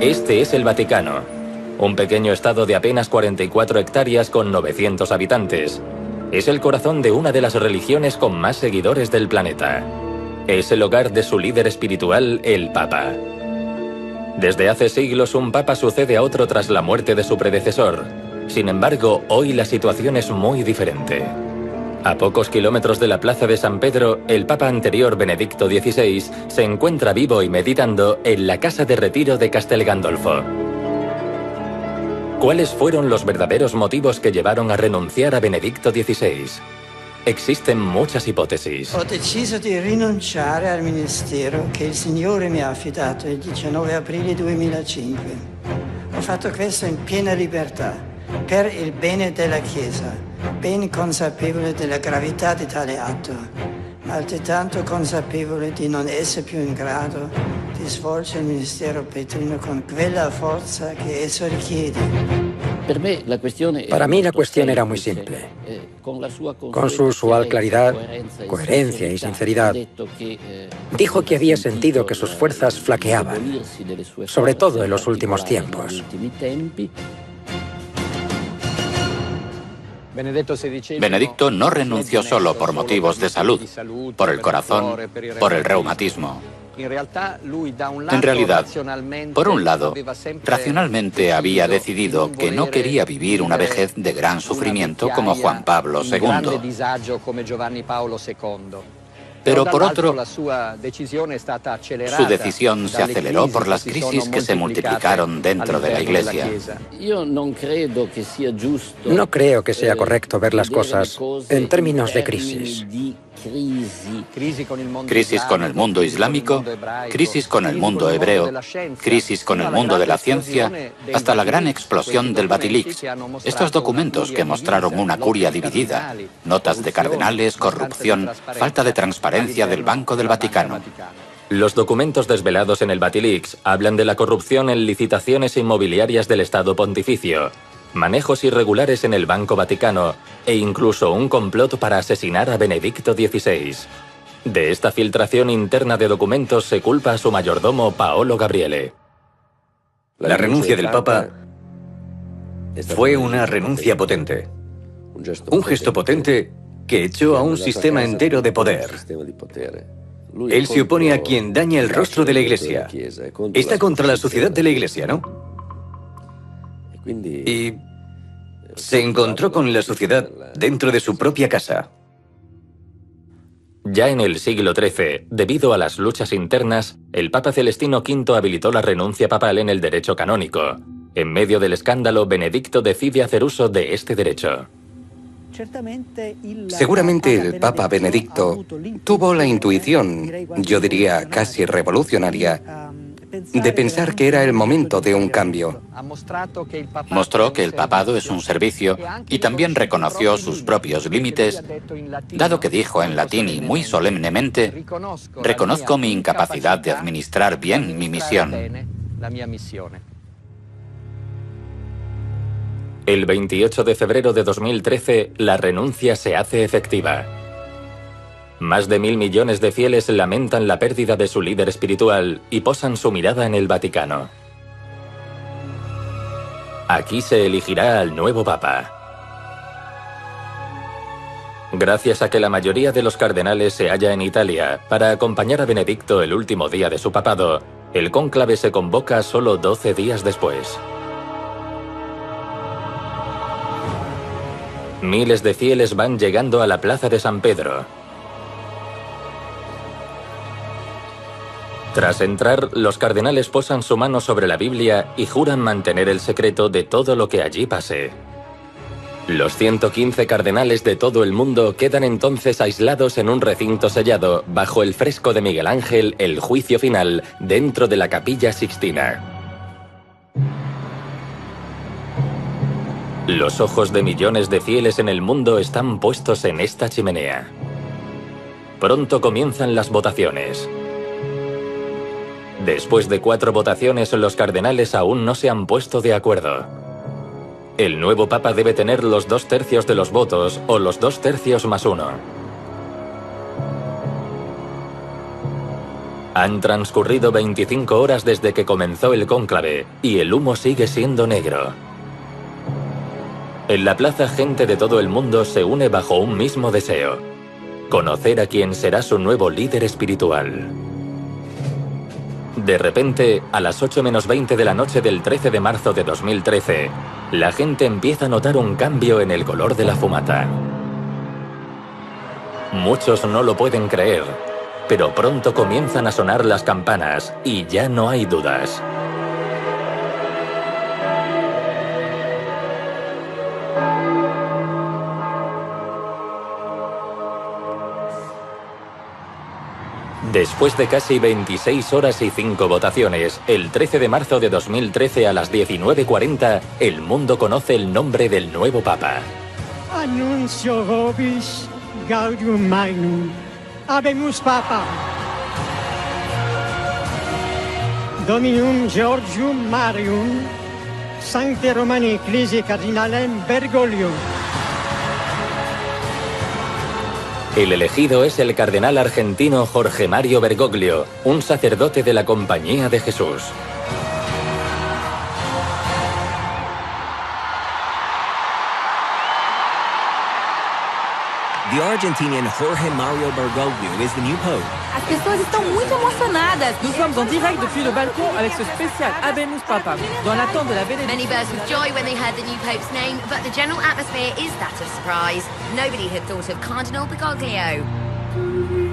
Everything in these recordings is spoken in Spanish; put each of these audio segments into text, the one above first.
Este es el Vaticano, un pequeño estado de apenas 44 hectáreas con 900 habitantes. Es el corazón de una de las religiones con más seguidores del planeta. Es el hogar de su líder espiritual, el Papa. Desde hace siglos un Papa sucede a otro tras la muerte de su predecesor. Sin embargo, hoy la situación es muy diferente. A pocos kilómetros de la plaza de San Pedro, el Papa anterior, Benedicto XVI, se encuentra vivo y meditando en la casa de retiro de Castel Gandolfo. ¿Cuáles fueron los verdaderos motivos que llevaron a renunciar a Benedicto XVI? Existen muchas hipótesis. Ho deciso di rinunciare al ministero che il Signore mi ha affidato il 19 aprile 2005. Ho fatto questo in piena libertà, per il bene della Chiesa, ben consapevole della gravità di tale atto, ma altrettanto consapevole di non essere più in grado di svolgere il ministero petrino con quella forza che esso richiede. Para mí la cuestión era muy simple. Con su usual claridad, coherencia y sinceridad, dijo que había sentido que sus fuerzas flaqueaban, sobre todo en los últimos tiempos. Benedicto no renunció solo por motivos de salud, por el corazón, por el reumatismo. En realidad, por un lado, racionalmente había decidido que no quería vivir una vejez de gran sufrimiento como Juan Pablo II. Pero por otro, su decisión se aceleró por las crisis que se multiplicaron dentro de la Iglesia. No creo que sea correcto ver las cosas en términos de crisis. Crisis con el mundo islámico, crisis con el mundo hebreo, crisis con el mundo de la ciencia, hasta la gran explosión del Vatilix. Estos documentos que mostraron una curia dividida, notas de cardenales, corrupción, falta de transparencia del Banco del Vaticano. Los documentos desvelados en el Vatilix hablan de la corrupción en licitaciones inmobiliarias del Estado Pontificio, manejos irregulares en el Banco Vaticano e incluso un complot para asesinar a Benedicto XVI. De esta filtración interna de documentos se culpa a su mayordomo Paolo Gabriele. La renuncia del Papa fue una renuncia potente. Un gesto potente que echó a un sistema entero de poder. Él se opone a quien daña el rostro de la Iglesia. Está contra la sociedad de la Iglesia, ¿no? Y se encontró con la sociedad dentro de su propia casa. Ya en el siglo XIII, debido a las luchas internas, el Papa Celestino V habilitó la renuncia papal en el derecho canónico. En medio del escándalo, Benedicto decide hacer uso de este derecho. Seguramente el Papa Benedicto tuvo la intuición, yo diría casi revolucionaria, de pensar que era el momento de un cambio. Mostró que el papado es un servicio y también reconoció sus propios límites, dado que dijo en latín y muy solemnemente: reconozco mi incapacidad de administrar bien mi misión. El 28 de febrero de 2013, la renuncia se hace efectiva. Más de 1.000 millones de fieles lamentan la pérdida de su líder espiritual y posan su mirada en el Vaticano. Aquí se elegirá al nuevo Papa. Gracias a que la mayoría de los cardenales se halla en Italia para acompañar a Benedicto el último día de su papado, el cónclave se convoca solo 12 días después. Miles de fieles van llegando a la plaza de San Pedro. Tras entrar, los cardenales posan su mano sobre la Biblia y juran mantener el secreto de todo lo que allí pase. Los 115 cardenales de todo el mundo quedan entonces aislados en un recinto sellado bajo el fresco de Miguel Ángel, El juicio final, dentro de la Capilla Sixtina. Los ojos de millones de fieles en el mundo están puestos en esta chimenea. Pronto comienzan las votaciones. Después de 4 votaciones, los cardenales aún no se han puesto de acuerdo. El nuevo Papa debe tener los 2/3 de los votos o los 2/3 más 1. Han transcurrido 25 horas desde que comenzó el cónclave y el humo sigue siendo negro. En la plaza, gente de todo el mundo se une bajo un mismo deseo: conocer a quien será su nuevo líder espiritual. De repente, a las 8 menos 20 de la noche del 13 de marzo de 2013, la gente empieza a notar un cambio en el color de la fumata. Muchos no lo pueden creer, pero pronto comienzan a sonar las campanas y ya no hay dudas. Después de casi 26 horas y 5 votaciones, el 13 de marzo de 2013 a las 19:40, el mundo conoce el nombre del nuevo Papa. Annuncio vobis gaudium magnum, habemus Papa. Dominum Georgium Marium, Sancte Romani Ecclesiae Cardinalem Bergoglio. El elegido es el cardenal argentino Jorge Mario Bergoglio, un sacerdote de la Compañía de Jesús. The Argentinian Jorge Mario Bergoglio is the new pope. As pessoas estão muito emocionadas. Nous sommes en direct depuis le balcon avec ce spécial Habemus Papa, dans l'attente de la bénédiction. Many burst with joy when they heard the new pope's name, but the general atmosphere is that of surprise. Nobody had thought of Cardinal Bergoglio.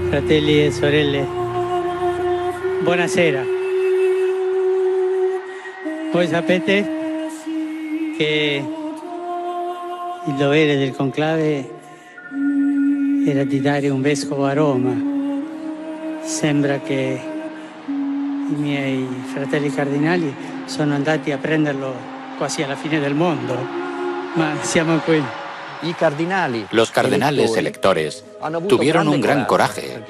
Fratelli e sorelle, buonasera. Voi sapete che il dovere del conclave era di dare un vescovo a Roma. Sembra che i miei fratelli cardinali sono andati a prenderlo quasi alla fine del mondo, ma siamo qui. Los cardenales electores tuvieron un gran coraje,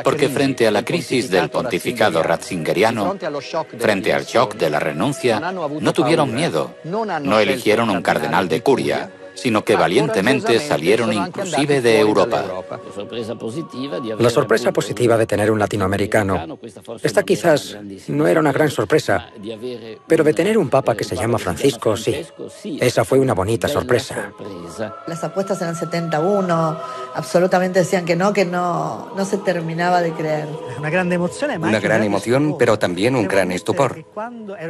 porque frente a la crisis del pontificado ratzingeriano, frente al shock de la renuncia, no tuvieron miedo, no eligieron un cardenal de curia, sino que valientemente salieron inclusive de Europa. La sorpresa positiva de tener un latinoamericano, esta quizás no era una gran sorpresa, pero de tener un papa que se llama Francisco, sí. Esa fue una bonita sorpresa. Las apuestas eran 71, absolutamente decían que no se terminaba de creer. Una gran emoción, pero también un gran estupor.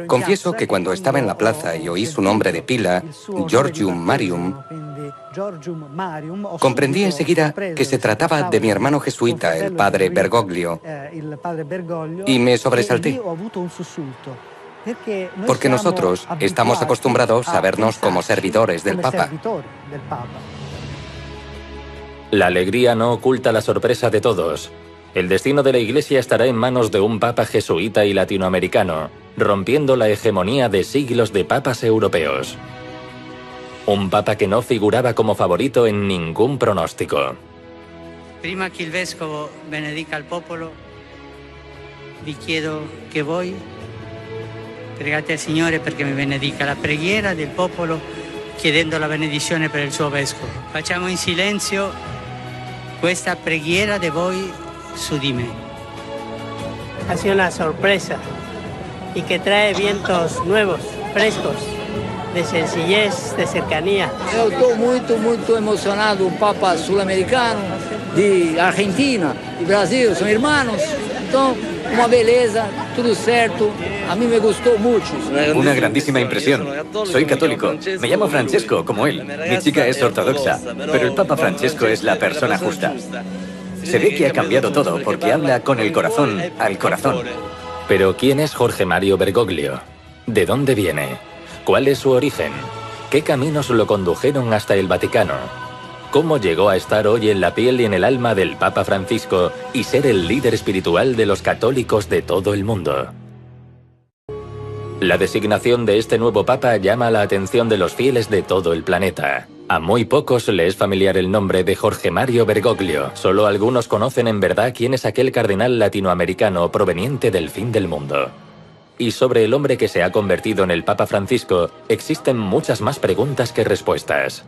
Confieso que cuando estaba en la plaza y oí su nombre de pila, Georgium Marium, comprendí enseguida que se trataba de mi hermano jesuita, el padre Bergoglio, y me sobresalté. Porque nosotros estamos acostumbrados a vernos como servidores del Papa. La alegría no oculta la sorpresa de todos. El destino de la Iglesia estará en manos de un papa jesuita y latinoamericano, rompiendo la hegemonía de siglos de papas europeos. Un papa que no figuraba como favorito en ningún pronóstico. Prima che il vescovo benedica il popolo, vi chiedo che voi pregate al Signore perché mi benedica. La preghiera del popolo chiedendo la benedizione per il suo vescovo. Facciamo in silenzio questa preghiera di voi su di me. Ha sido una sorpresa y que trae vientos nuevos, frescos, de sencillez, de cercanía. Eu estou muito emocionado, um Papa sul-americano, de Argentina, de Brasil, são irmãos. Então, uma beleza, tudo certo. A mí me gustó mucho. Una grandísima impresión. Soy católico. Me llamo Francesco, como él. Mi chica es ortodoxa, pero el Papa Francesco es la persona justa. Se ve que ha cambiado todo porque habla con el corazón al corazón. Pero ¿quién es Jorge Mario Bergoglio? ¿De dónde viene? ¿Cuál es su origen? ¿Qué caminos lo condujeron hasta el Vaticano? ¿Cómo llegó a estar hoy en la piel y en el alma del Papa Francisco y ser el líder espiritual de los católicos de todo el mundo? La designación de este nuevo Papa llama la atención de los fieles de todo el planeta. A muy pocos le es familiar el nombre de Jorge Mario Bergoglio. Solo algunos conocen en verdad quién es aquel cardenal latinoamericano proveniente del fin del mundo. Y sobre el hombre que se ha convertido en el Papa Francisco, existen muchas más preguntas que respuestas.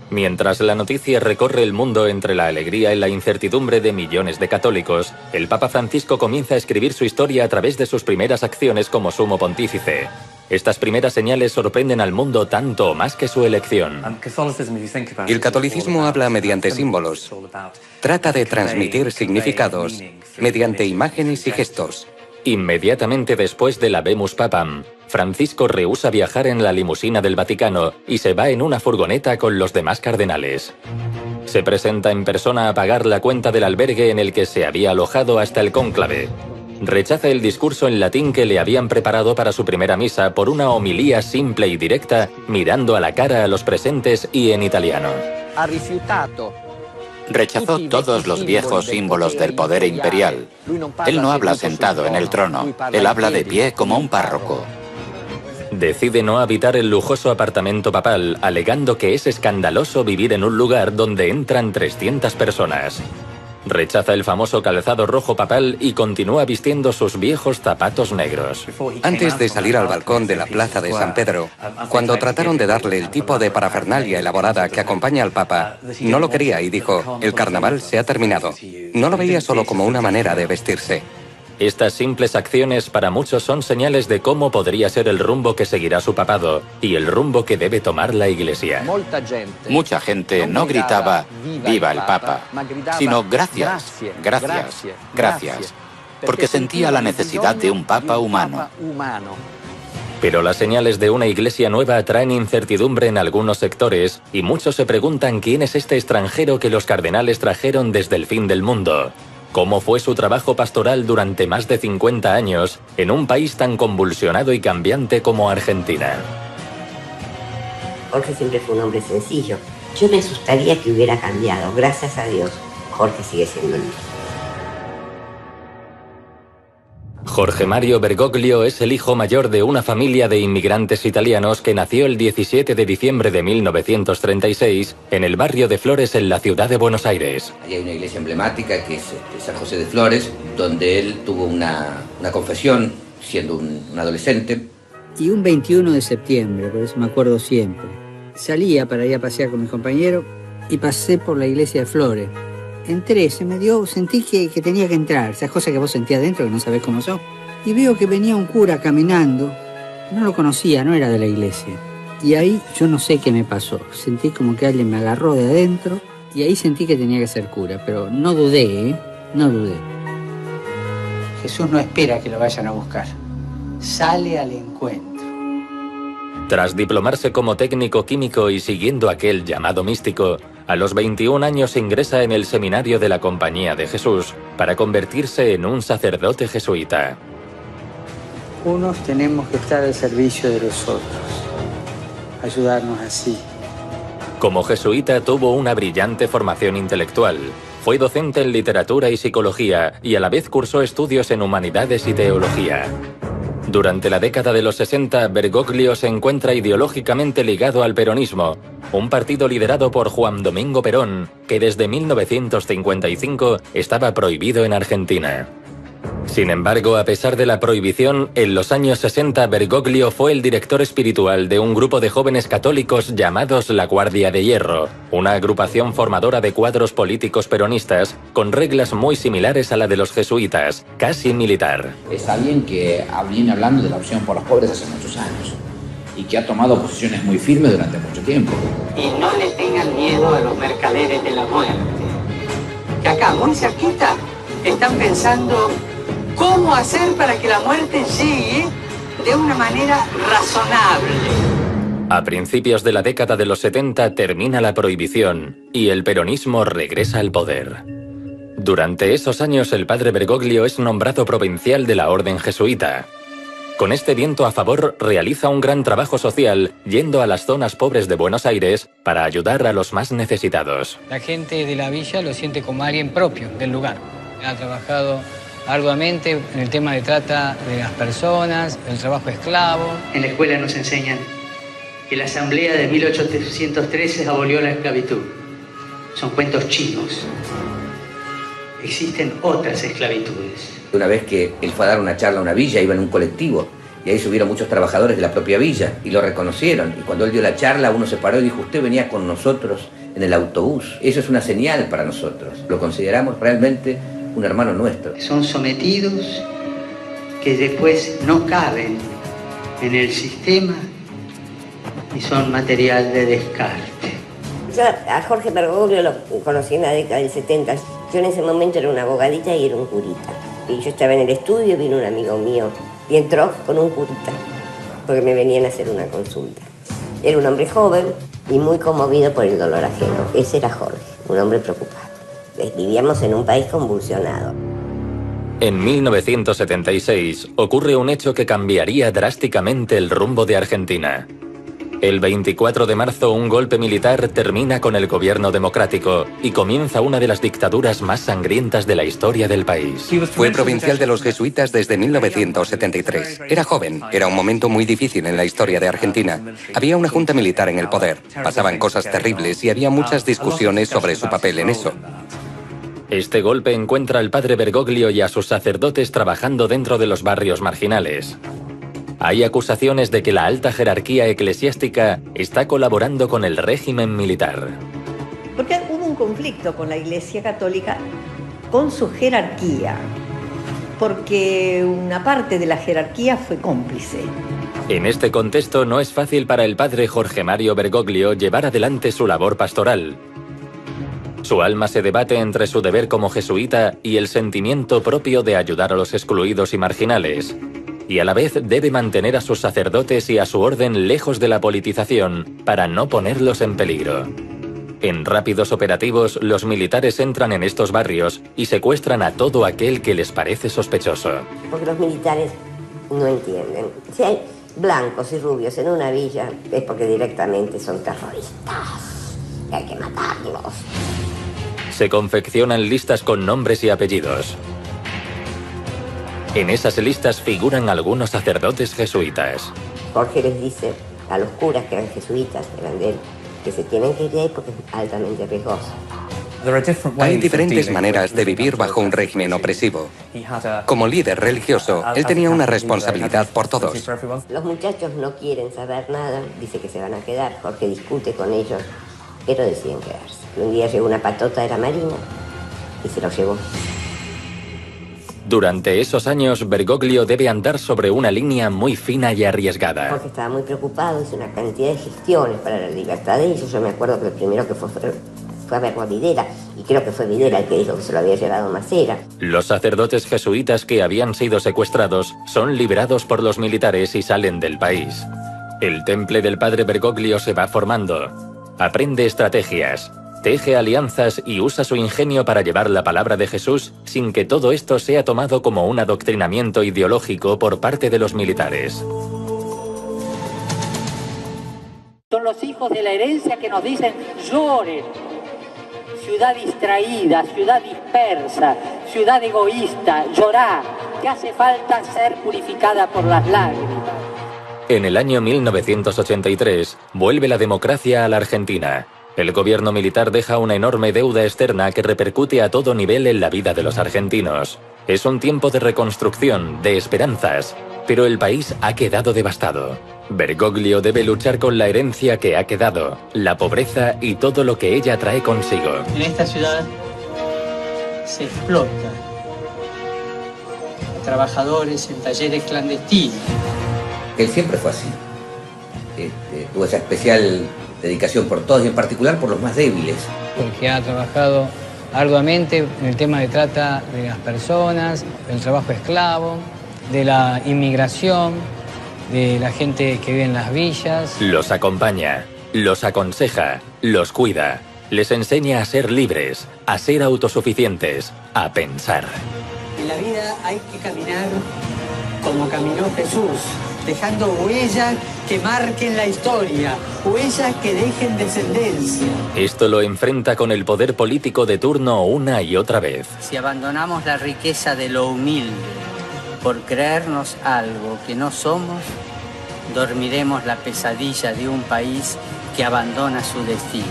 Mientras la noticia recorre el mundo entre la alegría y la incertidumbre de millones de católicos, el Papa Francisco comienza a escribir su historia a través de sus primeras acciones como sumo pontífice. Estas primeras señales sorprenden al mundo tanto o más que su elección. El catolicismo habla mediante símbolos. Trata de transmitir significados mediante imágenes y gestos. Inmediatamente después del Habemus Papam, Francisco rehúsa viajar en la limusina del Vaticano y se va en una furgoneta con los demás cardenales. Se presenta en persona a pagar la cuenta del albergue en el que se había alojado hasta el cónclave. Rechaza el discurso en latín que le habían preparado para su primera misa por una homilía simple y directa, mirando a la cara a los presentes y en italiano. Rechazó todos los viejos símbolos del poder imperial. Él no habla sentado en el trono, él habla de pie como un párroco. Decide no habitar el lujoso apartamento papal, alegando que es escandaloso vivir en un lugar donde entran 300 personas. Rechaza el famoso calzado rojo papal y continúa vistiendo sus viejos zapatos negros. Antes de salir al balcón de la plaza de San Pedro, cuando trataron de darle el tipo de parafernalia elaborada que acompaña al Papa, no lo quería y dijo, el carnaval se ha terminado. No lo veía solo como una manera de vestirse. Estas simples acciones para muchos son señales de cómo podría ser el rumbo que seguirá su papado y el rumbo que debe tomar la Iglesia. Mucha gente no gritaba «Viva el Papa», sino «Gracias, gracias, gracias», porque sentía la necesidad de un Papa humano. Pero las señales de una Iglesia nueva traen incertidumbre en algunos sectores y muchos se preguntan quién es este extranjero que los cardenales trajeron desde el fin del mundo. ¿Cómo fue su trabajo pastoral durante más de 50 años en un país tan convulsionado y cambiante como Argentina? Jorge siempre fue un hombre sencillo. Yo me asustaría que hubiera cambiado. Gracias a Dios, Jorge sigue siendo el mismo. Jorge Mario Bergoglio es el hijo mayor de una familia de inmigrantes italianos que nació el 17 de diciembre de 1936 en el barrio de Flores en la ciudad de Buenos Aires. Allí hay una iglesia emblemática que es San José de Flores, donde él tuvo una confesión siendo un adolescente. Y un 21 de septiembre, por eso me acuerdo siempre, salía para ir a pasear con mis compañeros y pasé por la iglesia de Flores. Entré, sentí que tenía que entrar, esas cosas que vos sentías dentro que no sabés cómo son. Y veo que venía un cura caminando, no lo conocía, no era de la iglesia. Y ahí yo no sé qué me pasó, sentí como que alguien me agarró de adentro y ahí sentí que tenía que ser cura, pero no dudé, no dudé. Jesús no espera que lo vayan a buscar, sale al encuentro. Tras diplomarse como técnico químico y siguiendo aquel llamado místico, a los 21 años ingresa en el seminario de la Compañía de Jesús para convertirse en un sacerdote jesuita. Unos tenemos que estar al servicio de los otros, ayudarnos así. Como jesuita tuvo una brillante formación intelectual. Fue docente en literatura y psicología y a la vez cursó estudios en humanidades y teología. Durante la década de los 60, Bergoglio se encuentra ideológicamente ligado al peronismo, un partido liderado por Juan Domingo Perón, que desde 1955 estaba prohibido en Argentina. Sin embargo, a pesar de la prohibición, en los años 60 Bergoglio fue el director espiritual de un grupo de jóvenes católicos llamados la Guardia de Hierro, una agrupación formadora de cuadros políticos peronistas con reglas muy similares a la de los jesuitas, casi militar. Es alguien que viene hablando de la opción por los pobres hace muchos años y que ha tomado posiciones muy firmes durante mucho tiempo. Y no le tengan miedo a los mercaderes de la muerte, que acá muy cerquita están pensando cómo hacer para que la muerte llegue de una manera razonable. A principios de la década de los 70 termina la prohibición y el peronismo regresa al poder. Durante esos años el padre Bergoglio es nombrado provincial de la Orden Jesuita. Con este viento a favor realiza un gran trabajo social yendo a las zonas pobres de Buenos Aires para ayudar a los más necesitados. La gente de la villa lo siente como alguien propio del lugar. Ha trabajado arduamente en el tema de trata de las personas, el trabajo esclavo. En la escuela nos enseñan que la asamblea de 1813 abolió la esclavitud. Son cuentos chinos. Existen otras esclavitudes. Una vez que él fue a dar una charla a una villa, iba en un colectivo Y ahí subieron muchos trabajadores de la propia villa y lo reconocieron. Y cuando él dio la charla, uno se paró y dijo, usted venía con nosotros en el autobús. Eso es una señal para nosotros. Lo consideramos realmente un hermano nuestro. Son sometidos que después no caben en el sistema y son material de descarte. Yo a Jorge Bergoglio lo conocí en la década del 70. Yo en ese momento era una abogadita y era un curita. Y yo estaba en el estudio y vino un amigo mío y entró con un curita, porque me venían a hacer una consulta. Era un hombre joven y muy conmovido por el dolor ajeno. Ese era Jorge, un hombre preocupado. Vivíamos en un país convulsionado. En 1976 ocurre un hecho que cambiaría drásticamente el rumbo de Argentina. El 24 de marzo, un golpe militar termina con el gobierno democrático y comienza una de las dictaduras más sangrientas de la historia del país. Fue provincial de los jesuitas desde 1973. Era joven, era un momento muy difícil en la historia de Argentina. Había una junta militar en el poder, pasaban cosas terribles y había muchas discusiones sobre su papel en eso. Este golpe encuentra al padre Bergoglio y a sus sacerdotes trabajando dentro de los barrios marginales. Hay acusaciones de que la alta jerarquía eclesiástica está colaborando con el régimen militar. Porque hubo un conflicto con la Iglesia Católica, con su jerarquía, porque una parte de la jerarquía fue cómplice. En este contexto no es fácil para el padre Jorge Mario Bergoglio llevar adelante su labor pastoral. Su alma se debate entre su deber como jesuita y el sentimiento propio de ayudar a los excluidos y marginales. Y a la vez debe mantener a sus sacerdotes y a su orden lejos de la politización para no ponerlos en peligro. En rápidos operativos, los militares entran en estos barrios y secuestran a todo aquel que les parece sospechoso. Porque los militares no entienden. Si hay blancos y rubios en una villa, es porque directamente son terroristas. Y hay que matarlos. Se confeccionan listas con nombres y apellidos. En esas listas figuran algunos sacerdotes jesuitas. Jorge les dice a los curas que eran jesuitas, que eran de él, que se tienen que ir de ahí porque es altamente riesgoso. Hay diferentes maneras de vivir bajo un régimen opresivo. Como líder religioso, él tenía una responsabilidad por todos. Los muchachos no quieren saber nada, dice que se van a quedar. Jorge discute con ellos, pero deciden quedarse. Un día llegó una patota de la marina y se los llevó. Durante esos años, Bergoglio debe andar sobre una línea muy fina y arriesgada. Jorge estaba muy preocupado, hizo una cantidad de gestiones para la libertad de ellos. Yo me acuerdo que el primero que fue a ver a Videla, y creo que fue Videla el que dijo que se lo había llevado Macera. Los sacerdotes jesuitas que habían sido secuestrados son liberados por los militares y salen del país. El temple del padre Bergoglio se va formando. Aprende estrategias, teje alianzas y usa su ingenio para llevar la palabra de Jesús sin que todo esto sea tomado como un adoctrinamiento ideológico por parte de los militares. Son los hijos de la herencia que nos dicen lloren. Ciudad distraída, ciudad dispersa, ciudad egoísta, llorá, que hace falta ser purificada por las lágrimas. En el año 1983 vuelve la democracia a la Argentina. El gobierno militar deja una enorme deuda externa que repercute a todo nivel en la vida de los argentinos. Es un tiempo de reconstrucción, de esperanzas, pero el país ha quedado devastado. Bergoglio debe luchar con la herencia que ha quedado, la pobreza y todo lo que ella trae consigo. En esta ciudad se explota a trabajadores en talleres clandestinos. Él siempre fue así. Tuvo esa especial dedicación por todos y en particular por los más débiles. Porque ha trabajado arduamente en el tema de trata de las personas, del trabajo esclavo, de la inmigración, de la gente que vive en las villas. Los acompaña, los aconseja, los cuida, les enseña a ser libres, a ser autosuficientes, a pensar. En la vida hay que caminar como caminó Jesús, dejando huellas que marquen la historia, huellas que dejen descendencia. Esto lo enfrenta con el poder político de turno una y otra vez. Si abandonamos la riqueza de lo humilde por creernos algo que no somos, dormiremos la pesadilla de un país que abandona su destino.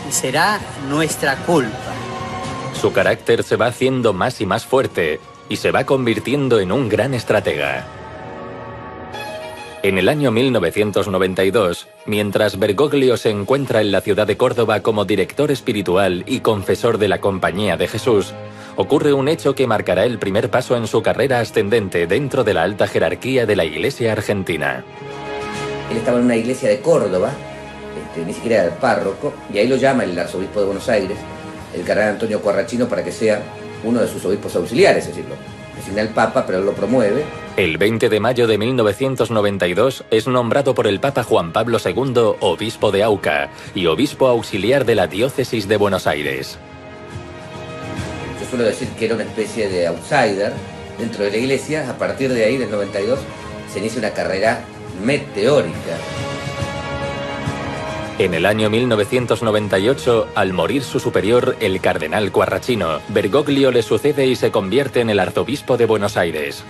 Y será nuestra culpa. Su carácter se va haciendo más y más fuerte y se va convirtiendo en un gran estratega. En el año 1992, mientras Bergoglio se encuentra en la ciudad de Córdoba como director espiritual y confesor de la Compañía de Jesús, ocurre un hecho que marcará el primer paso en su carrera ascendente dentro de la alta jerarquía de la Iglesia argentina. Él estaba en una iglesia de Córdoba, ni siquiera era el párroco, y ahí lo llama el arzobispo de Buenos Aires, el cardenal Antonio Corrachino, para que sea uno de sus obispos auxiliares, es decir, designa el Papa, pero él lo promueve. El 20 de mayo de 1992 es nombrado por el Papa Juan Pablo II obispo de Auca y obispo auxiliar de la diócesis de Buenos Aires. Yo suelo decir que era una especie de outsider dentro de la iglesia. A partir de ahí, del 92, se inicia una carrera meteórica. En el año 1998, al morir su superior, el cardenal Corrachino, Bergoglio le sucede y se convierte en el arzobispo de Buenos Aires.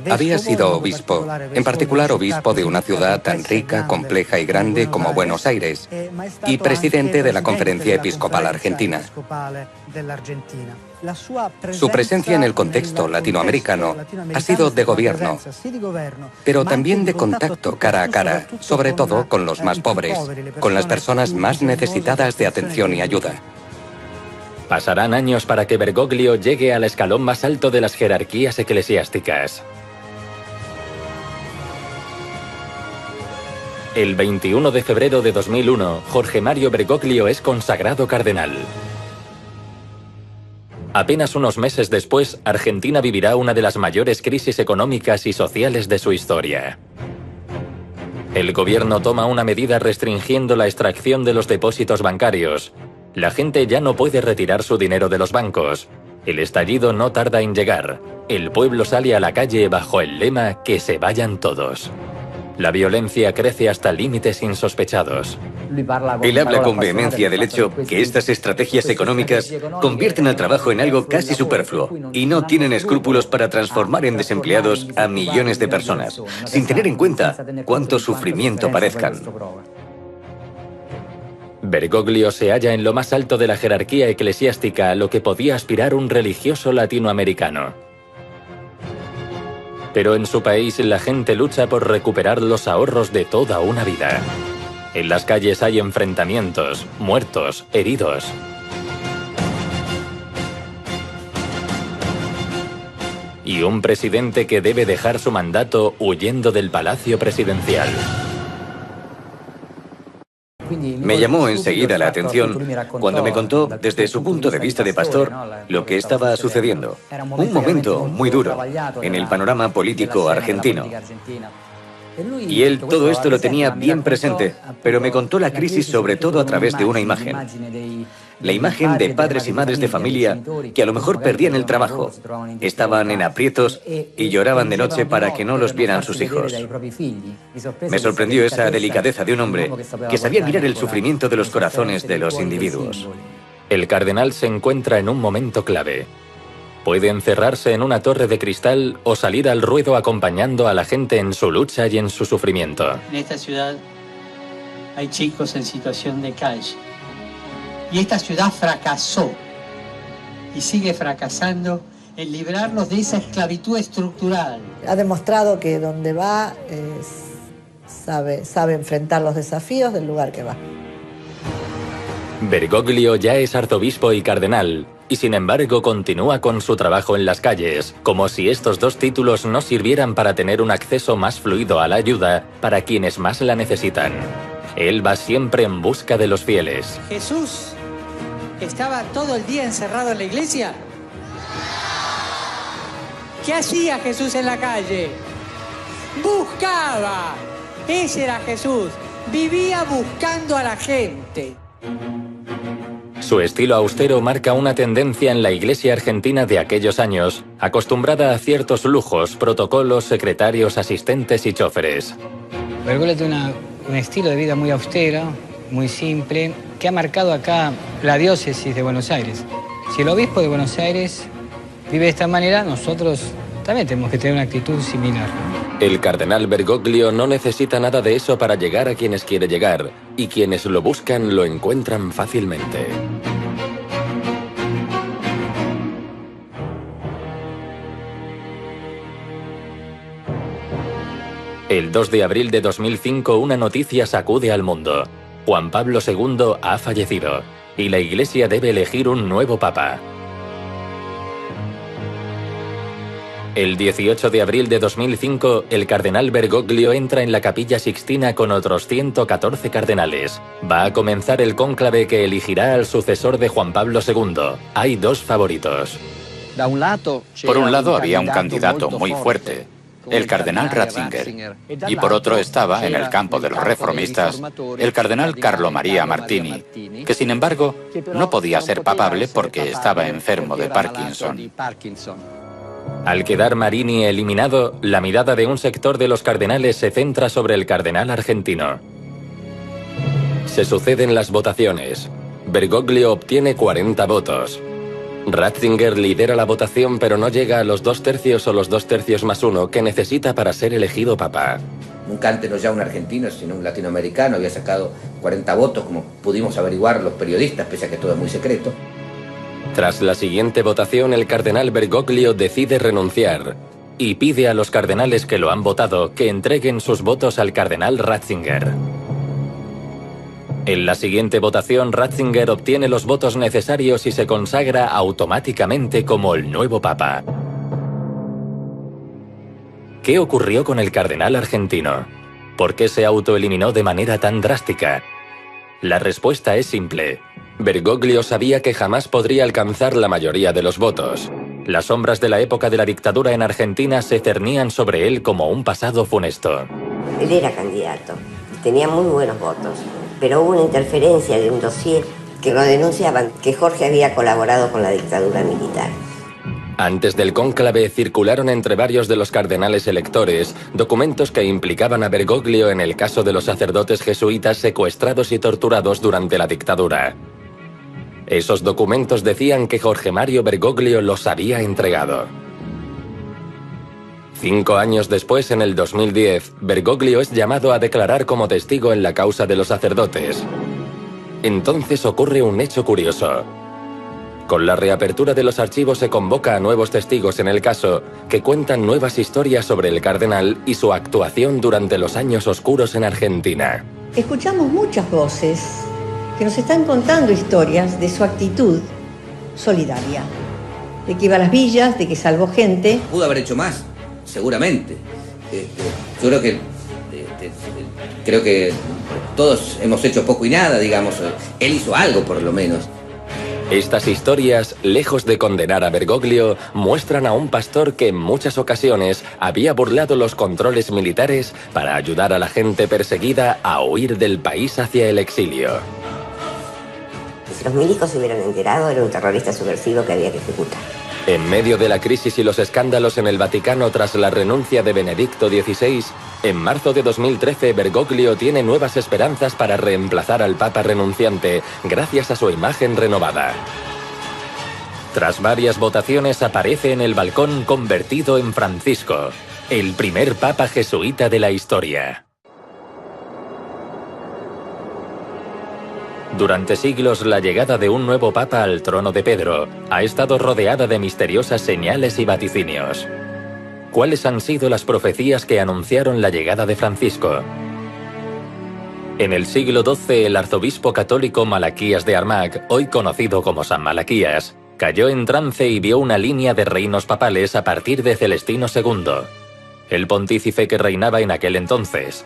Había sido obispo, en particular obispo de una ciudad tan rica, compleja y grande como Buenos Aires, y presidente de la Conferencia Episcopal Argentina. Su presencia en el contexto latinoamericano ha sido de gobierno, pero también de contacto cara a cara, sobre todo con los más pobres, con las personas más necesitadas de atención y ayuda. Pasarán años para que Bergoglio llegue al escalón más alto de las jerarquías eclesiásticas. El 21 de febrero de 2001, Jorge Mario Bergoglio es consagrado cardenal. Apenas unos meses después, Argentina vivirá una de las mayores crisis económicas y sociales de su historia. El gobierno toma una medida restringiendo la extracción de los depósitos bancarios. La gente ya no puede retirar su dinero de los bancos. El estallido no tarda en llegar. El pueblo sale a la calle bajo el lema "que se vayan todos". La violencia crece hasta límites insospechados. Él habla con vehemencia del hecho que estas estrategias económicas convierten al trabajo en algo casi superfluo y no tienen escrúpulos para transformar en desempleados a millones de personas, sin tener en cuenta cuánto sufrimiento padezcan. Bergoglio se halla en lo más alto de la jerarquía eclesiástica a lo que podía aspirar un religioso latinoamericano. Pero en su país la gente lucha por recuperar los ahorros de toda una vida. En las calles hay enfrentamientos, muertos, heridos. Y un presidente que debe dejar su mandato huyendo del palacio presidencial. Me llamó enseguida la atención cuando me contó, desde su punto de vista de pastor, lo que estaba sucediendo. Un momento muy duro en el panorama político argentino. Y él todo esto lo tenía bien presente, pero me contó la crisis sobre todo a través de una imagen. La imagen de padres y madres de familia que a lo mejor perdían el trabajo, estaban en aprietos y lloraban de noche para que no los vieran sus hijos. Me sorprendió esa delicadeza de un hombre que sabía mirar el sufrimiento de los corazones de los individuos. El cardenal se encuentra en un momento clave. Puede encerrarse en una torre de cristal o salir al ruedo acompañando a la gente en su lucha y en su sufrimiento. En esta ciudad hay chicos en situación de calle. Y esta ciudad fracasó y sigue fracasando en librarnos de esa esclavitud estructural. Ha demostrado que donde va sabe enfrentar los desafíos del lugar que va. Bergoglio ya es arzobispo y cardenal, y sin embargo continúa con su trabajo en las calles, como si estos dos títulos no sirvieran para tener un acceso más fluido a la ayuda para quienes más la necesitan. Él va siempre en busca de los fieles. Jesús estaba todo el día encerrado en la iglesia. ¿Qué hacía Jesús en la calle? Buscaba. Ese era Jesús. Vivía buscando a la gente. Su estilo austero marca una tendencia en la iglesia argentina de aquellos años, acostumbrada a ciertos lujos, protocolos, secretarios, asistentes y choferes. Bergoglio tiene un estilo de vida muy austero, muy simple, que ha marcado acá la diócesis de Buenos Aires. Si el obispo de Buenos Aires vive de esta manera, nosotros también tenemos que tener una actitud similar. El cardenal Bergoglio no necesita nada de eso para llegar a quienes quiere llegar, y quienes lo buscan lo encuentran fácilmente. El 2 de abril de 2005 una noticia sacude al mundo. Juan Pablo II ha fallecido y la Iglesia debe elegir un nuevo papa. El 18 de abril de 2005, el cardenal Bergoglio entra en la Capilla Sixtina con otros 114 cardenales. Va a comenzar el cónclave que elegirá al sucesor de Juan Pablo II. Hay dos favoritos. Por un lado había un candidato muy fuerte, el cardenal Ratzinger, y por otro estaba, en el campo de los reformistas, el cardenal Carlo Maria Martini, que sin embargo no podía ser papable porque estaba enfermo de Parkinson. Al quedar Marini eliminado, la mirada de un sector de los cardenales se centra sobre el cardenal argentino. Se suceden las votaciones. Bergoglio obtiene 40 votos. Ratzinger lidera la votación pero no llega a los 2/3 o los 2/3 más 1 que necesita para ser elegido papa. Nunca antes no ya un argentino, sino un latinoamericano había sacado 40 votos, como pudimos averiguar los periodistas, pese a que todo es muy secreto. Tras la siguiente votación, el cardenal Bergoglio decide renunciar y pide a los cardenales que lo han votado que entreguen sus votos al cardenal Ratzinger. En la siguiente votación, Ratzinger obtiene los votos necesarios y se consagra automáticamente como el nuevo papa. ¿Qué ocurrió con el cardenal argentino? ¿Por qué se autoeliminó de manera tan drástica? La respuesta es simple. Bergoglio sabía que jamás podría alcanzar la mayoría de los votos. Las sombras de la época de la dictadura en Argentina se cernían sobre él como un pasado funesto. Él era candidato, tenía muy buenos votos, pero hubo una interferencia de un dossier que lo denunciaban, que Jorge había colaborado con la dictadura militar. Antes del cónclave circularon entre varios de los cardenales electores documentos que implicaban a Bergoglio en el caso de los sacerdotes jesuitas secuestrados y torturados durante la dictadura. Esos documentos decían que Jorge Mario Bergoglio los había entregado. 5 años después, en el 2010, Bergoglio es llamado a declarar como testigo en la causa de los sacerdotes. Entonces ocurre un hecho curioso. Con la reapertura de los archivos se convoca a nuevos testigos en el caso, que cuentan nuevas historias sobre el cardenal y su actuación durante los años oscuros en Argentina. Escuchamos muchas voces que nos están contando historias de su actitud solidaria, de que iba a las villas, de que salvó gente. Pudo haber hecho más, seguramente. Yo creo que todos hemos hecho poco y nada, digamos. Él hizo algo, por lo menos. Estas historias, lejos de condenar a Bergoglio, muestran a un pastor que en muchas ocasiones había burlado los controles militares para ayudar a la gente perseguida a huir del país hacia el exilio. Si los milicos se hubieran enterado, era un terrorista subversivo que había que ejecutar. En medio de la crisis y los escándalos en el Vaticano tras la renuncia de Benedicto XVI, en marzo de 2013 Bergoglio tiene nuevas esperanzas para reemplazar al Papa renunciante gracias a su imagen renovada. Tras varias votaciones aparece en el balcón convertido en Francisco, el primer Papa jesuita de la historia. Durante siglos, la llegada de un nuevo papa al trono de Pedro ha estado rodeada de misteriosas señales y vaticinios. ¿Cuáles han sido las profecías que anunciaron la llegada de Francisco? En el siglo XII, el arzobispo católico Malaquías de Armagh, hoy conocido como San Malaquías, cayó en trance y vio una línea de reinos papales a partir de Celestino II, el pontífice que reinaba en aquel entonces.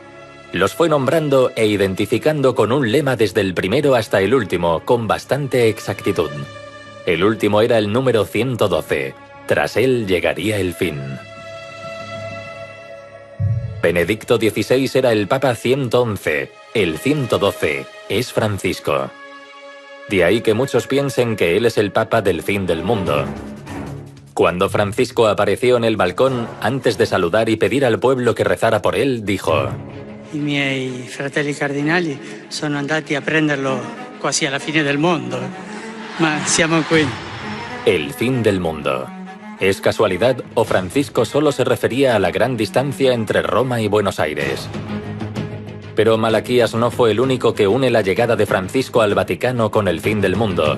Los fue nombrando e identificando con un lema desde el primero hasta el último, con bastante exactitud. El último era el número 112. Tras él llegaría el fin. Benedicto XVI era el Papa 111. El 112 es Francisco. De ahí que muchos piensen que él es el Papa del fin del mundo. Cuando Francisco apareció en el balcón, antes de saludar y pedir al pueblo que rezara por él, dijo: I miei fratelli cardinali sono andati a prenderlo quasi alla fine del mondo, ma siamo qui. El fin del mundo. ¿Es casualidad o Francisco solo se refería a la gran distancia entre Roma y Buenos Aires? Pero Malaquías no fue el único que une la llegada de Francisco al Vaticano con el fin del mundo.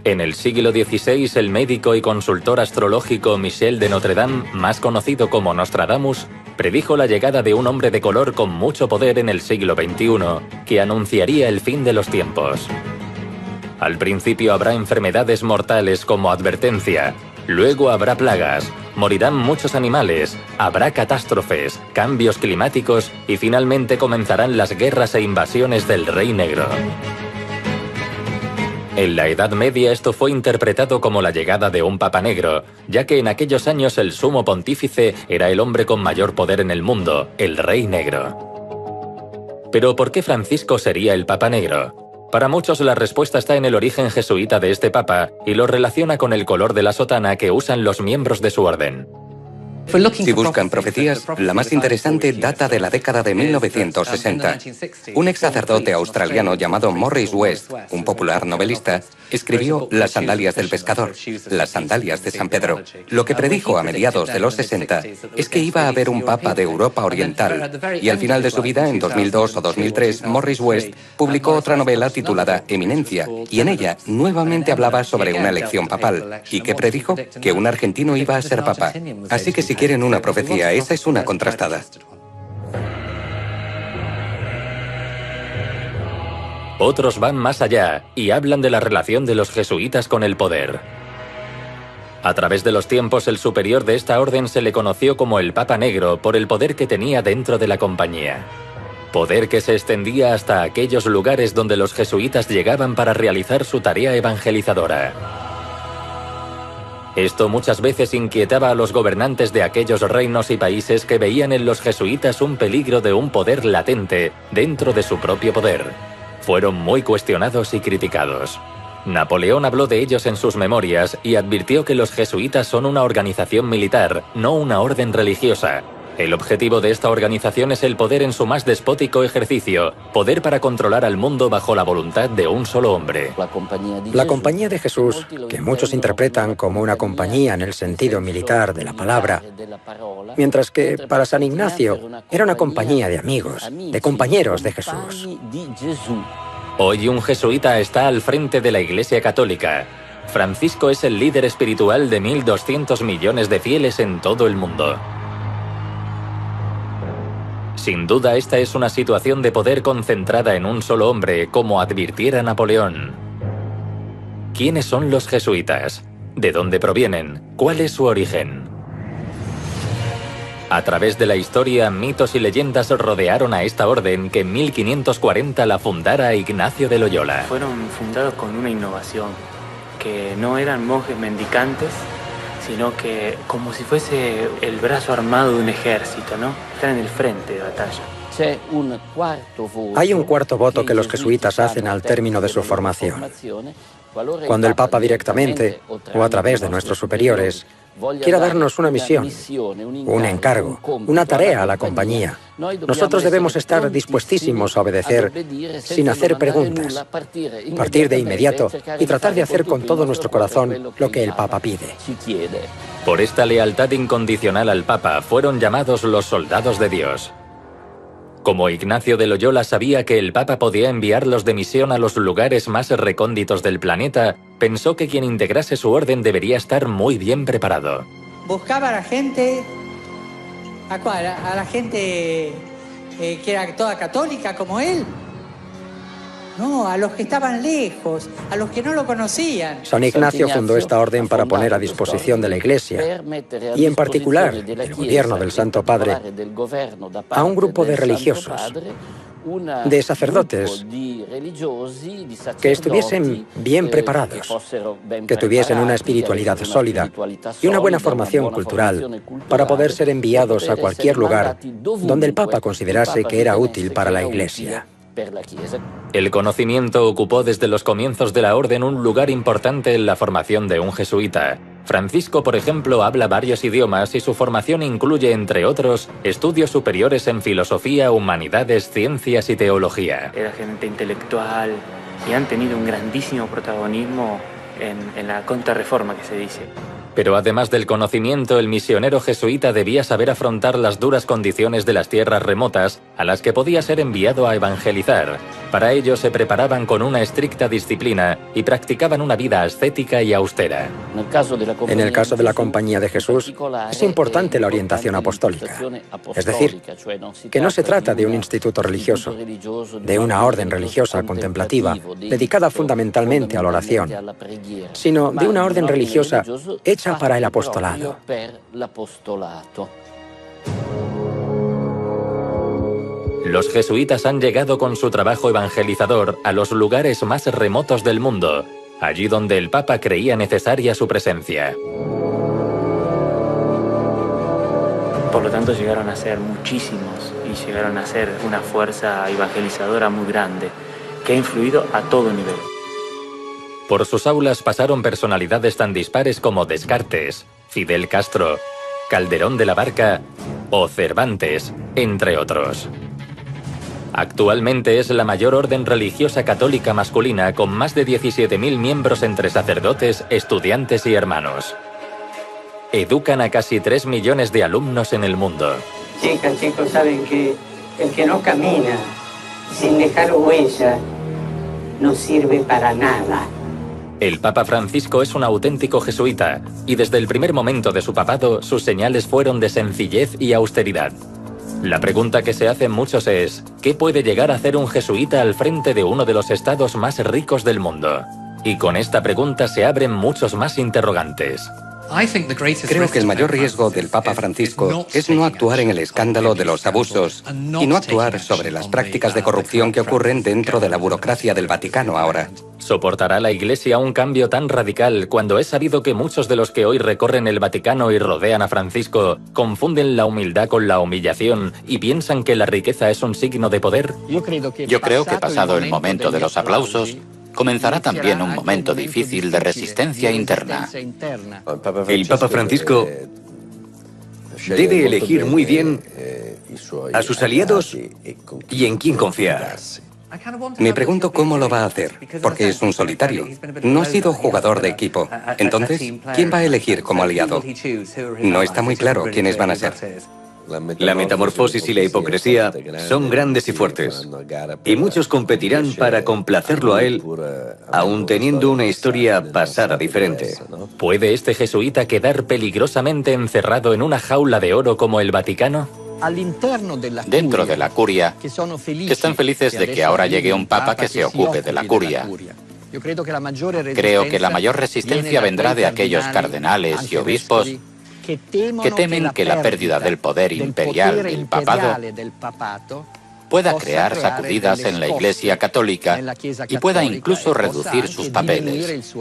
En el siglo XVI, el médico y consultor astrológico Michel de Notre Dame, más conocido como Nostradamus, predijo la llegada de un hombre de color con mucho poder en el siglo XXI, que anunciaría el fin de los tiempos. Al principio habrá enfermedades mortales como advertencia, luego habrá plagas, morirán muchos animales, habrá catástrofes, cambios climáticos y finalmente comenzarán las guerras e invasiones del Rey Negro. En la Edad Media esto fue interpretado como la llegada de un Papa Negro, ya que en aquellos años el sumo pontífice era el hombre con mayor poder en el mundo, el Rey Negro. Pero ¿por qué Francisco sería el Papa Negro? Para muchos la respuesta está en el origen jesuita de este papa y lo relaciona con el color de la sotana que usan los miembros de su orden. Si buscan profecías, la más interesante data de la década de 1960. Un ex sacerdote australiano llamado Morris West, un popular novelista, escribió Las sandalias del pescador, las sandalias de San Pedro. Lo que predijo a mediados de los 60 es que iba a haber un papa de Europa Oriental, y al final de su vida, en 2002 o 2003, Morris West publicó otra novela titulada Eminencia, y en ella nuevamente hablaba sobre una elección papal, y que predijo que un argentino iba a ser papa. Así que si quieren una profecía, esa es una contrastada. Otros van más allá y hablan de la relación de los jesuitas con el poder. A través de los tiempos, el superior de esta orden se le conoció como el Papa Negro por el poder que tenía dentro de la compañía. Poder que se extendía hasta aquellos lugares donde los jesuitas llegaban para realizar su tarea evangelizadora. Esto muchas veces inquietaba a los gobernantes de aquellos reinos y países que veían en los jesuitas un peligro de un poder latente dentro de su propio poder. Fueron muy cuestionados y criticados. Napoleón habló de ellos en sus memorias y advirtió que los jesuitas son una organización militar, no una orden religiosa. El objetivo de esta organización es el poder en su más despótico ejercicio, poder para controlar al mundo bajo la voluntad de un solo hombre. La Compañía de Jesús, que muchos interpretan como una compañía en el sentido militar de la palabra, mientras que para San Ignacio era una compañía de amigos, de compañeros de Jesús. Hoy un jesuita está al frente de la Iglesia Católica. Francisco es el líder espiritual de 1.200 millones de fieles en todo el mundo. Sin duda, esta es una situación de poder concentrada en un solo hombre, como advirtiera Napoleón. ¿Quiénes son los jesuitas? ¿De dónde provienen? ¿Cuál es su origen? A través de la historia, mitos y leyendas rodearon a esta orden que en 1540 la fundara Ignacio de Loyola. Fueron fundados con una innovación, que no eran monjes mendicantes, sino que como si fuese el brazo armado de un ejército, ¿no? Están en el frente de batalla. Hay un cuarto voto que los jesuitas hacen al término de su formación. Cuando el Papa directamente, o a través de nuestros superiores, quiera darnos una misión, un encargo, una tarea a la compañía, nosotros debemos estar dispuestísimos a obedecer sin hacer preguntas, partir de inmediato y tratar de hacer con todo nuestro corazón lo que el Papa pide. Por esta lealtad incondicional al Papa fueron llamados los soldados de Dios. Como Ignacio de Loyola sabía que el Papa podía enviarlos de misión a los lugares más recónditos del planeta, pensó que quien integrase su orden debería estar muy bien preparado. Buscaba a la gente, a la gente que era toda católica como él. No, a los que estaban lejos, a los que no lo conocían. San Ignacio fundó esta orden para poner a disposición de la Iglesia, y en particular del gobierno del Santo Padre, a un grupo de religiosos, de sacerdotes, que estuviesen bien preparados, que tuviesen una espiritualidad sólida y una buena formación cultural para poder ser enviados a cualquier lugar donde el Papa considerase que era útil para la Iglesia. El conocimiento ocupó desde los comienzos de la orden un lugar importante en la formación de un jesuita. Francisco, por ejemplo, habla varios idiomas y su formación incluye, entre otros, estudios superiores en filosofía, humanidades, ciencias y teología. Era gente intelectual y han tenido un grandísimo protagonismo en la contrarreforma que se dice. Pero además del conocimiento, el misionero jesuita debía saber afrontar las duras condiciones de las tierras remotas a las que podía ser enviado a evangelizar. Para ello se preparaban con una estricta disciplina y practicaban una vida ascética y austera. En el caso de la Compañía de Jesús, es importante la orientación apostólica. Es decir, que no se trata de un instituto religioso, de una orden religiosa contemplativa dedicada fundamentalmente a la oración, sino de una orden religiosa hecha para el apostolado. Los jesuitas han llegado con su trabajo evangelizador a los lugares más remotos del mundo, allí donde el Papa creía necesaria su presencia. Por lo tanto, llegaron a ser muchísimos y llegaron a ser una fuerza evangelizadora muy grande, que ha influido a todo nivel. Por sus aulas pasaron personalidades tan dispares como Descartes, Fidel Castro, Calderón de la Barca o Cervantes, entre otros. Actualmente es la mayor orden religiosa católica masculina con más de 17.000 miembros entre sacerdotes, estudiantes y hermanos. Educan a casi 3 millones de alumnos en el mundo. Chicos, saben que el que no camina sin dejar huella no sirve para nada. El Papa Francisco es un auténtico jesuita y desde el primer momento de su papado sus señales fueron de sencillez y austeridad. La pregunta que se hacen muchos es, ¿qué puede llegar a hacer un jesuita al frente de uno de los estados más ricos del mundo? Y con esta pregunta se abren muchos más interrogantes. Creo que el mayor riesgo del Papa Francisco es no actuar en el escándalo de los abusos y no actuar sobre las prácticas de corrupción que ocurren dentro de la burocracia del Vaticano ahora. ¿Soportará la Iglesia un cambio tan radical cuando es sabido que muchos de los que hoy recorren el Vaticano y rodean a Francisco confunden la humildad con la humillación y piensan que la riqueza es un signo de poder? Yo creo que pasado el momento de los aplausos, comenzará también un momento difícil de resistencia interna. El Papa Francisco debe elegir muy bien a sus aliados y en quién confiar. Me pregunto cómo lo va a hacer, porque es un solitario. No ha sido jugador de equipo. Entonces, ¿quién va a elegir como aliado? No está muy claro quiénes van a ser. La metamorfosis y la hipocresía son grandes y fuertes, y muchos competirán para complacerlo a él, aun teniendo una historia pasada diferente. ¿Puede este jesuita quedar peligrosamente encerrado en una jaula de oro como el Vaticano? Dentro de la curia, que están felices de que ahora llegue un papa que se ocupe de la curia. Creo que la mayor resistencia vendrá de aquellos cardenales y obispos que temen que la pérdida del poder imperial del papado pueda crear sacudidas en la Iglesia católica y pueda incluso reducir sus papeles.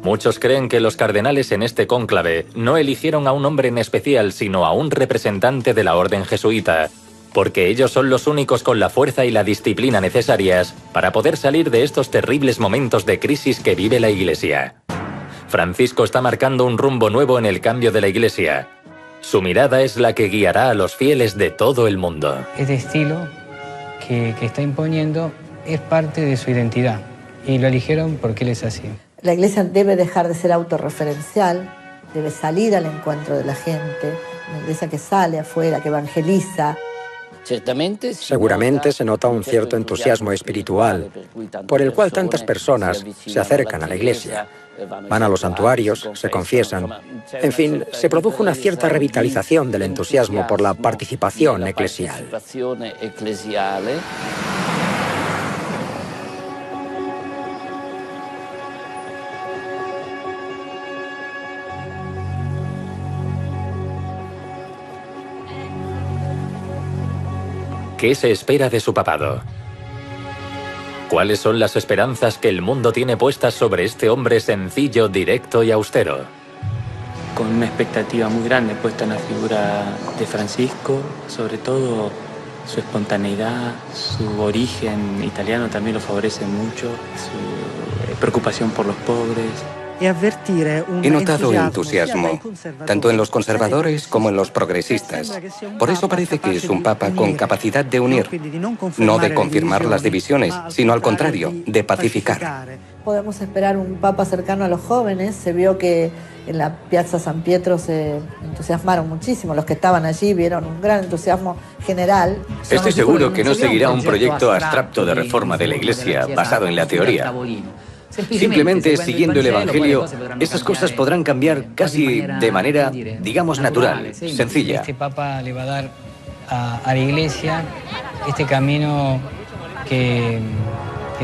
Muchos creen que los cardenales en este cónclave no eligieron a un hombre en especial, sino a un representante de la orden jesuita, porque ellos son los únicos con la fuerza y la disciplina necesarias para poder salir de estos terribles momentos de crisis que vive la Iglesia. Francisco está marcando un rumbo nuevo en el cambio de la Iglesia. Su mirada es la que guiará a los fieles de todo el mundo. Este estilo que está imponiendo es parte de su identidad y lo eligieron porque él es así. La Iglesia debe dejar de ser autorreferencial, debe salir al encuentro de la gente, una Iglesia que sale afuera, que evangeliza. Seguramente se nota un cierto entusiasmo espiritual, por el cual tantas personas se acercan a la Iglesia, van a los santuarios, se confiesan. En fin, se produjo una cierta revitalización del entusiasmo por la participación eclesial. ¿Qué se espera de su papado? ¿Cuáles son las esperanzas que el mundo tiene puestas sobre este hombre sencillo, directo y austero? Con una expectativa muy grande puesta en la figura de Francisco, sobre todo su espontaneidad, su origen italiano también lo favorece mucho, su preocupación por los pobres, He notado entusiasmo, tanto en los conservadores como en los progresistas. Por eso parece que es un papa con capacidad de unir, no de confirmar las divisiones, sino al contrario, de pacificar. Podemos esperar un papa cercano a los jóvenes. Se vio que en la Piazza San Pietro se entusiasmaron muchísimo. Los que estaban allí vieron un gran entusiasmo general. Estoy seguro que no seguirá un proyecto abstracto de reforma de la Iglesia basado en la teoría. Simplemente siguiendo el Evangelio, esas cosas podrán cambiar casi de manera, digamos, natural, sencilla. Este Papa le va a dar a la Iglesia este camino que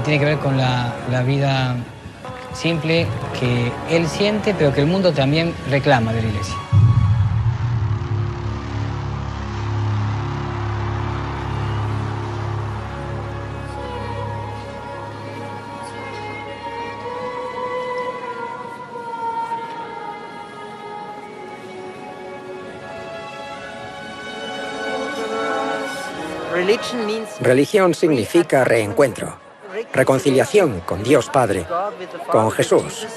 tiene que ver con la vida simple que él siente, pero que el mundo también reclama de la Iglesia. Religión significa reencuentro, reconciliación con Dios Padre, con Jesús.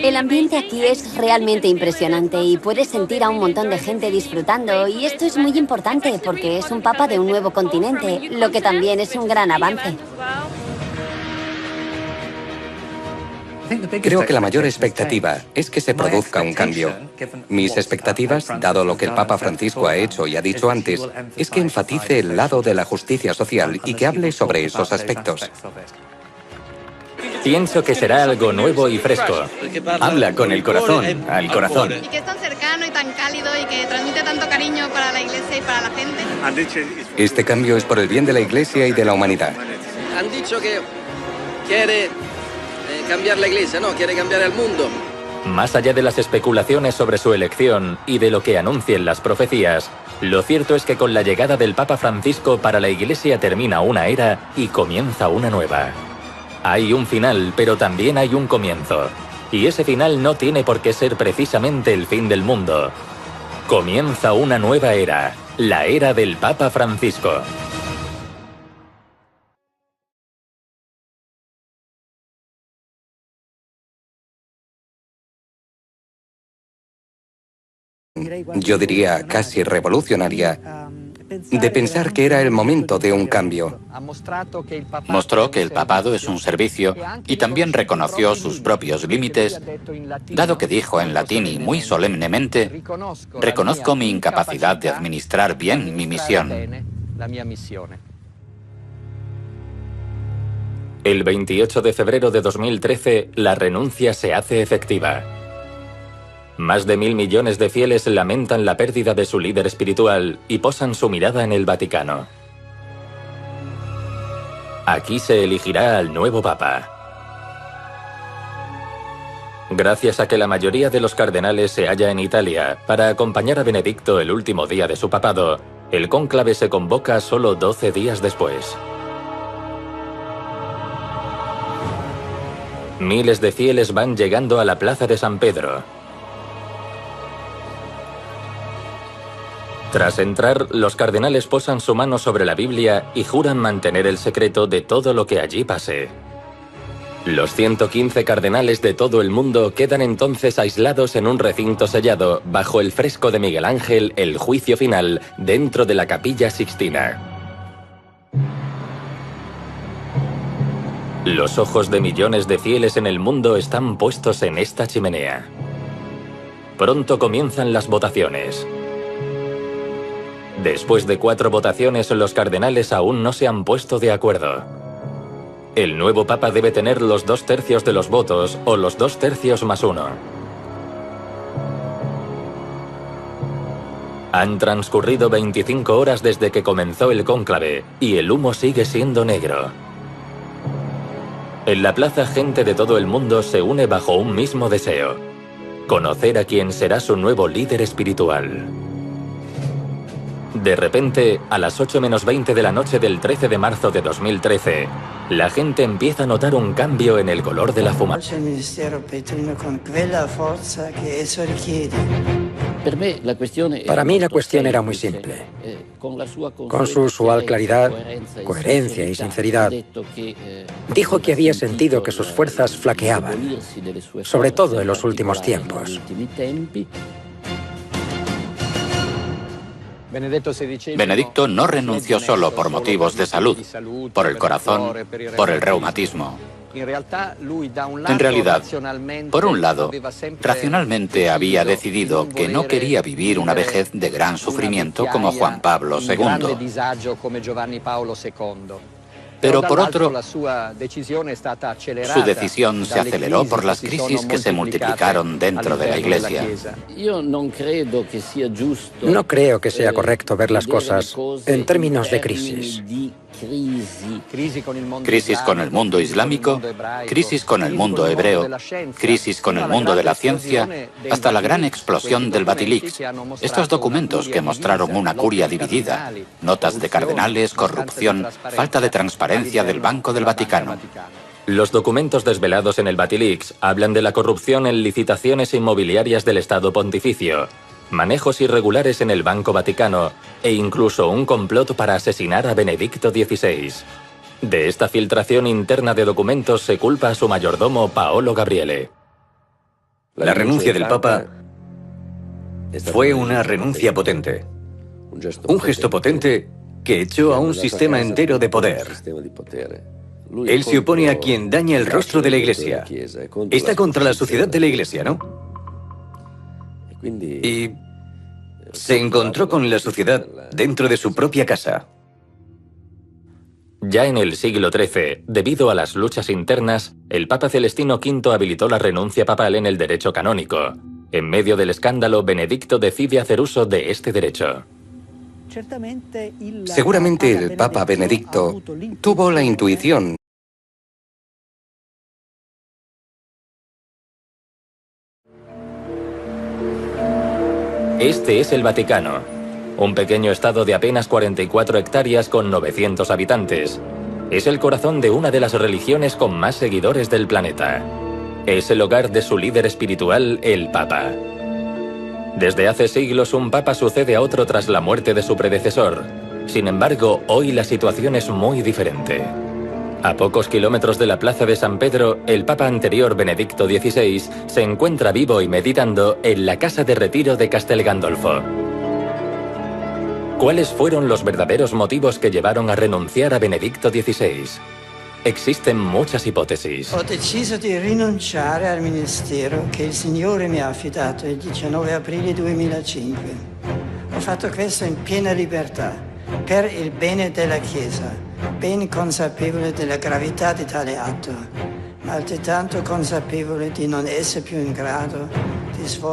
El ambiente aquí es realmente impresionante y puedes sentir a un montón de gente disfrutando, y esto es muy importante porque es un papa de un nuevo continente, lo que también es un gran avance. Creo que la mayor expectativa es que se produzca un cambio. Mis expectativas, dado lo que el Papa Francisco ha hecho y ha dicho antes, es que enfatice el lado de la justicia social y que hable sobre esos aspectos. Pienso que será algo nuevo y fresco. Habla con el corazón, al corazón. Y que es tan cercano y tan cálido y que transmite tanto cariño para la Iglesia y para la gente. Este cambio es por el bien de la Iglesia y de la humanidad. Han dicho que quiere cambiar la Iglesia, no, quiere cambiar el mundo. Más allá de las especulaciones sobre su elección y de lo que anuncien las profecías, lo cierto es que con la llegada del Papa Francisco para la Iglesia termina una era y comienza una nueva. Hay un final, pero también hay un comienzo. Y ese final no tiene por qué ser precisamente el fin del mundo. Comienza una nueva era, la era del Papa Francisco. Yo diría casi revolucionaria, de pensar que era el momento de un cambio. Mostró que el papado es un servicio y también reconoció sus propios límites, dado que dijo en latín y muy solemnemente: reconozco mi incapacidad de administrar bien mi misión. El 28 de febrero de 2013, la renuncia se hace efectiva. Más de 1.000 millones de fieles lamentan la pérdida de su líder espiritual y posan su mirada en el Vaticano. Aquí se elegirá al nuevo Papa. Gracias a que la mayoría de los cardenales se halla en Italia para acompañar a Benedicto el último día de su papado, el cónclave se convoca solo 12 días después. Miles de fieles van llegando a la plaza de San Pedro. Tras entrar, los cardenales posan su mano sobre la Biblia y juran mantener el secreto de todo lo que allí pase. Los 115 cardenales de todo el mundo quedan entonces aislados en un recinto sellado bajo el fresco de Miguel Ángel, El juicio final, dentro de la Capilla Sixtina. Los ojos de millones de fieles en el mundo están puestos en esta chimenea. Pronto comienzan las votaciones. Después de 4 votaciones, los cardenales aún no se han puesto de acuerdo. El nuevo Papa debe tener los 2/3 de los votos o los 2/3 más 1. Han transcurrido 25 horas desde que comenzó el cónclave y el humo sigue siendo negro. En la plaza, gente de todo el mundo se une bajo un mismo deseo: conocer a quien será su nuevo líder espiritual. De repente, a las 8 menos 20 de la noche del 13 de marzo de 2013, la gente empieza a notar un cambio en el color de la fumata. Para mí la cuestión era muy simple. Con su usual claridad, coherencia y sinceridad, dijo que había sentido que sus fuerzas flaqueaban, sobre todo en los últimos tiempos. Benedicto no renunció solo por motivos de salud, por el corazón, por el reumatismo. En realidad, por un lado, racionalmente había decidido que no quería vivir una vejez de gran sufrimiento como Juan Pablo II. Pero por otro, su decisión se aceleró por las crisis que se multiplicaron dentro de la Iglesia. No creo que sea correcto ver las cosas en términos de crisis. Crisis con el mundo islámico, crisis con el mundo hebreo, crisis con el mundo de la ciencia, hasta la gran explosión del Batilix. Estos documentos que mostraron una curia dividida, notas de cardenales, corrupción, falta de transparencia del Banco del Vaticano. Los documentos desvelados en el Batilix hablan de la corrupción en licitaciones inmobiliarias del Estado Pontificio, manejos irregulares en el Banco Vaticano e incluso un complot para asesinar a Benedicto XVI. De esta filtración interna de documentos se culpa a su mayordomo Paolo Gabriele. La renuncia del Papa fue una renuncia potente. Un gesto potente que echó a un sistema entero de poder. Él se opone a quien daña el rostro de la Iglesia. Está contra la sociedad de la Iglesia, ¿no? Y se encontró con la sociedad dentro de su propia casa. Ya en el siglo XIII, debido a las luchas internas, el Papa Celestino V habilitó la renuncia papal en el derecho canónico. En medio del escándalo, Benedicto decide hacer uso de este derecho. Seguramente el Papa Benedicto tuvo la intuición. Este es el Vaticano, un pequeño estado de apenas 44 hectáreas con 900 habitantes. Es el corazón de una de las religiones con más seguidores del planeta. Es el hogar de su líder espiritual, el Papa. Desde hace siglos un Papa sucede a otro tras la muerte de su predecesor. Sin embargo, hoy la situación es muy diferente. A pocos kilómetros de la plaza de San Pedro, el Papa anterior, Benedicto XVI, se encuentra vivo y meditando en la casa de retiro de Castel Gandolfo. ¿Cuáles fueron los verdaderos motivos que llevaron a renunciar a Benedicto XVI? Existen muchas hipótesis. Ho deciso di rinunciare al ministero che il Signore mi ha affidato il 19 aprile 2005. Ho fatto questo in piena libertà, per il bene della Chiesa, ben consapevole della gravità di tale atto, ma altrettanto consapevole di non essere più in grado di svolgere